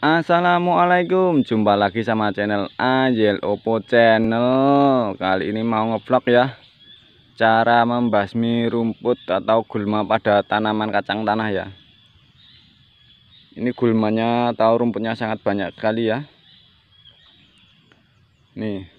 Assalamualaikum, jumpa lagi sama channel Anjel Opo Channel. Kali ini mau ngevlog ya, cara membasmi rumput atau gulma pada tanaman kacang tanah ya. Ini gulmanya atau rumputnya sangat banyak sekali ya. Nih,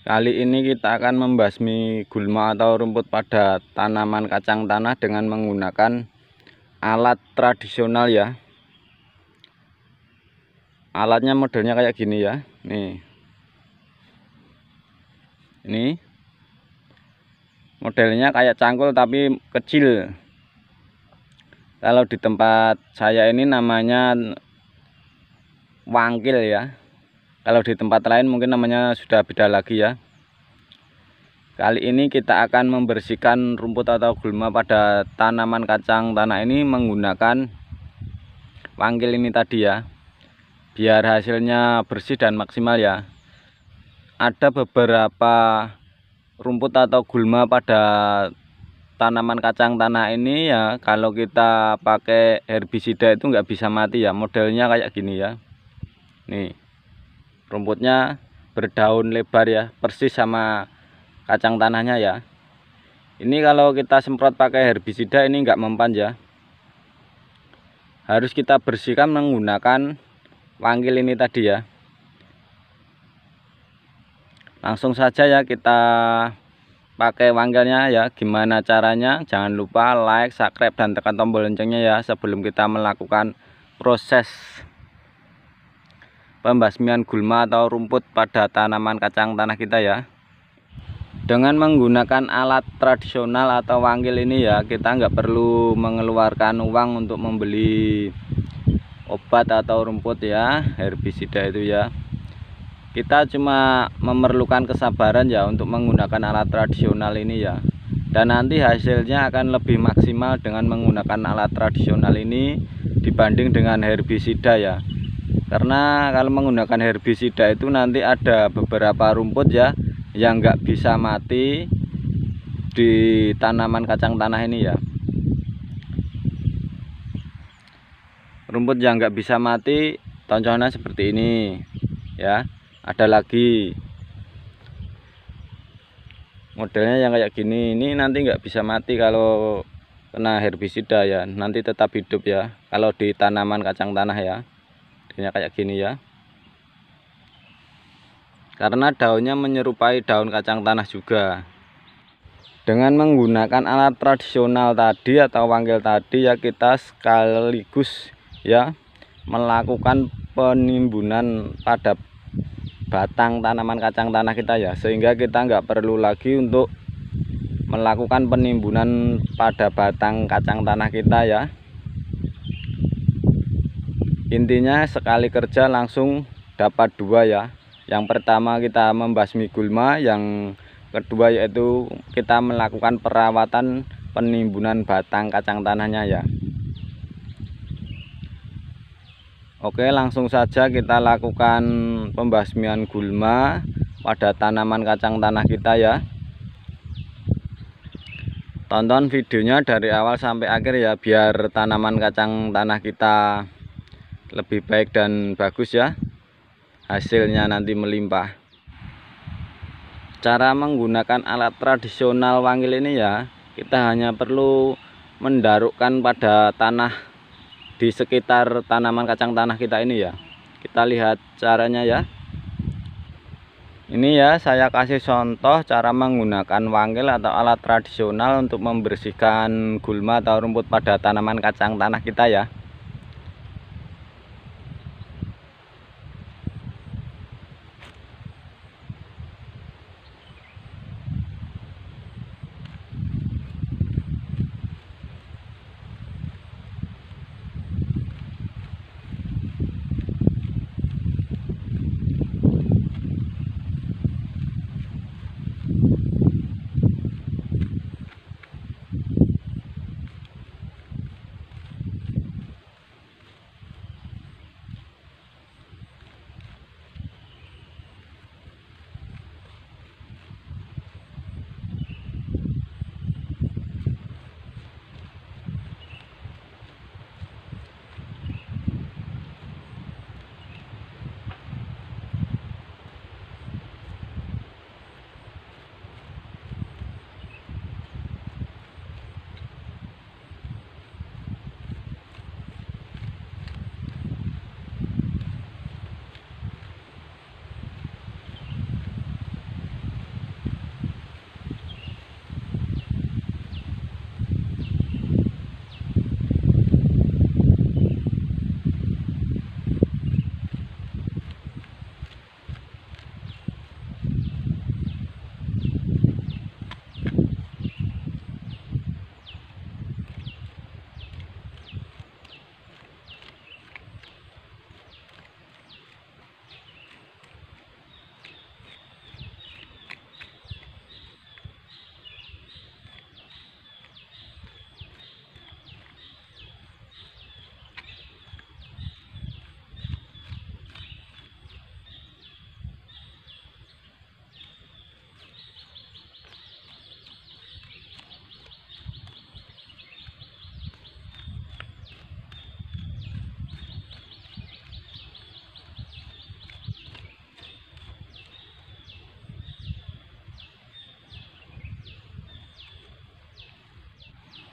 kali ini kita akan membasmi gulma atau rumput pada tanaman kacang tanah dengan menggunakan alat tradisional ya. Alatnya modelnya kayak gini ya. Nih, ini modelnya kayak cangkul tapi kecil. Kalau di tempat saya ini namanya wangkil ya. Kalau di tempat lain mungkin namanya sudah beda lagi ya. Kali ini kita akan membersihkan rumput atau gulma pada tanaman kacang tanah ini menggunakan wangkil ini tadi ya, biar hasilnya bersih dan maksimal ya. Ada beberapa rumput atau gulma pada tanaman kacang tanah ini ya, kalau kita pakai herbisida itu nggak bisa mati ya. Modelnya kayak gini ya. Nih, rumputnya berdaun lebar ya, persis sama kacang tanahnya ya. Ini kalau kita semprot pakai herbisida ini nggak mempan ya. Harus kita bersihkan menggunakan wangkil ini tadi ya. Langsung saja ya kita pakai wangkilnya ya. Gimana caranya? Jangan lupa like, subscribe, dan tekan tombol loncengnya ya sebelum kita melakukan proses pembasmian gulma atau rumput pada tanaman kacang tanah kita ya. Dengan menggunakan alat tradisional atau wangkil ini ya, kita nggak perlu mengeluarkan uang untuk membeli obat atau rumput ya, herbisida itu ya. Kita cuma memerlukan kesabaran ya untuk menggunakan alat tradisional ini ya. Dan nanti hasilnya akan lebih maksimal dengan menggunakan alat tradisional ini dibanding dengan herbisida ya. Karena kalau menggunakan herbisida itu nanti ada beberapa rumput ya yang nggak bisa mati di tanaman kacang tanah ini ya. Rumput yang nggak bisa mati contohnya seperti ini ya. Ada lagi modelnya yang kayak gini, ini nanti nggak bisa mati kalau kena herbisida ya, nanti tetap hidup ya kalau di tanaman kacang tanah ya. Ini kayak gini ya, karena daunnya menyerupai daun kacang tanah juga. Dengan menggunakan alat tradisional tadi atau wangkil tadi ya, kita sekaligus ya melakukan penimbunan pada batang tanaman kacang tanah kita ya, sehingga kita nggak perlu lagi untuk melakukan penimbunan pada batang kacang tanah kita ya. Intinya sekali kerja langsung dapat dua ya. Yang pertama kita membasmi gulma, yang kedua yaitu kita melakukan perawatan penimbunan batang kacang tanahnya ya. Oke, langsung saja kita lakukan pembasmian gulma pada tanaman kacang tanah kita ya. Tonton videonya dari awal sampai akhir ya, biar tanaman kacang tanah kita lebih baik dan bagus ya, hasilnya nanti melimpah. Cara menggunakan alat tradisional wangkil ini ya, kita hanya perlu mendarukkan pada tanah di sekitar tanaman kacang tanah kita ini ya. Kita lihat caranya ya. Ini ya, saya kasih contoh cara menggunakan wangkil atau alat tradisional untuk membersihkan gulma atau rumput pada tanaman kacang tanah kita ya.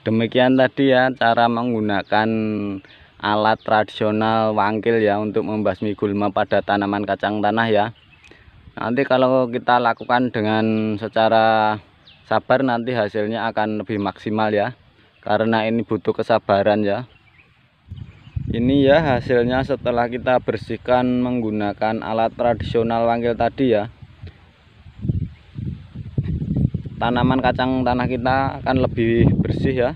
Demikian tadi ya cara menggunakan alat tradisional wangkil ya untuk membasmi gulma pada tanaman kacang tanah ya. Nanti kalau kita lakukan dengan secara sabar nanti hasilnya akan lebih maksimal ya. Karena ini butuh kesabaran ya. Ini ya hasilnya setelah kita bersihkan menggunakan alat tradisional wangkil tadi ya. Tanaman kacang tanah kita akan lebih bersih ya.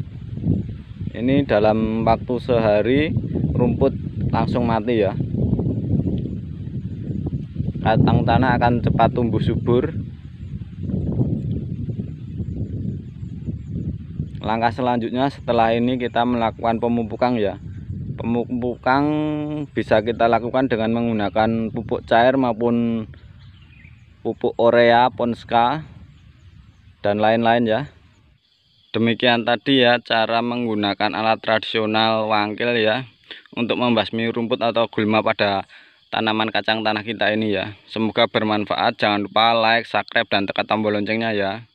Ini dalam waktu sehari rumput langsung mati ya. Kacang tanah akan cepat tumbuh subur. Langkah selanjutnya setelah ini kita melakukan pemupukan ya. Pemupukan bisa kita lakukan dengan menggunakan pupuk cair maupun pupuk urea, Ponska, dan lain-lain ya. Demikian tadi ya cara menggunakan alat tradisional wangkil ya untuk membasmi rumput atau gulma pada tanaman kacang tanah kita ini ya. Semoga bermanfaat. Jangan lupa like, subscribe, dan tekan tombol loncengnya ya.